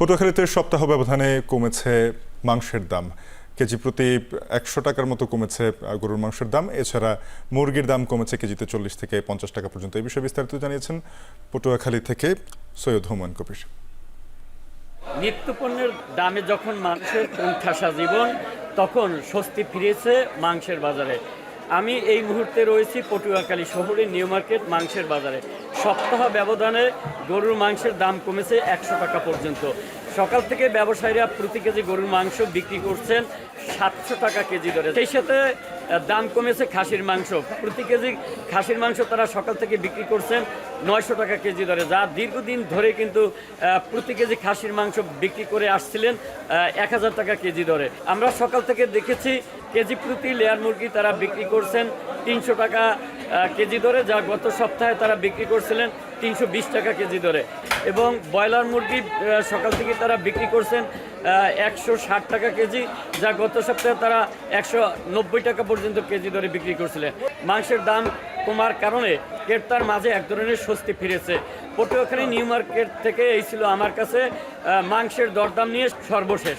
পটুয়াখালীতে সপ্তাহ ব্যবধানে কমেছে মাংসের দাম। কেজি প্রতি ১০০ টাকার মতো কমেছে গরুর মাংসের দাম। এছাড়া মুরগির দাম কমেছে কেজিতে ৪০ থেকে ৫০ টাকা পর্যন্ত। এই বিষয়ে বিস্তারিত জানিয়েছেন পটুয়াখালী থেকে সৈয়দ হুমায়ুন কবির। নিত্যপণ্যের দামে যখন মানুষের কোণঠাসা জীবন, তখন স্বস্তি ফিরেছে মাংসের বাজারে। আমি এই মুহূর্তে রয়েছি পটুয়াখালী শহরে নিউ মার্কেট মাংসের বাজারে। সপ্তাহ ব্যবধানে গরুর মাংসের দাম কমেছে ১০০ টাকা পর্যন্ত। সকাল থেকে ব্যবসায়ীরা প্রতি কেজি গরুর মাংস বিক্রি করছেন ৭০০ টাকা কেজি দরে। সেই সাথে দাম কমেছে খাসির মাংস। প্রতি কেজি খাসির মাংস তারা সকাল থেকে বিক্রি করছেন ৯০০ টাকা কেজি দরে, যা দীর্ঘদিন ধরে কিন্তু প্রতি কেজি খাসির মাংস বিক্রি করে আসছিলেন ১০০০ টাকা কেজি দরে। আমরা সকাল থেকে দেখেছি কেজি প্রতি লেয়ার মুরগি তারা বিক্রি করছেন ৩০০ টাকা কেজি দরে, যা গত সপ্তাহে তারা বিক্রি করছিলেন ৩২০ টাকা কেজি দরে। এবং ব্রয়লার মুরগি সকাল থেকে তারা বিক্রি করছেন ১৬০ টাকা কেজি, যা গত সপ্তাহে তারা ১৯০ টাকা পর্যন্ত কেজি দরে বিক্রি করছিলেন। মাংসের দাম কমার কারণে ক্রেতার মাঝে এক ধরনের স্বস্তি ফিরেছে। পটুয়াখালী নিউ মার্কেট থেকে এই ছিল আমার কাছে মাংসের দরদাম নিয়ে সর্বশেষ।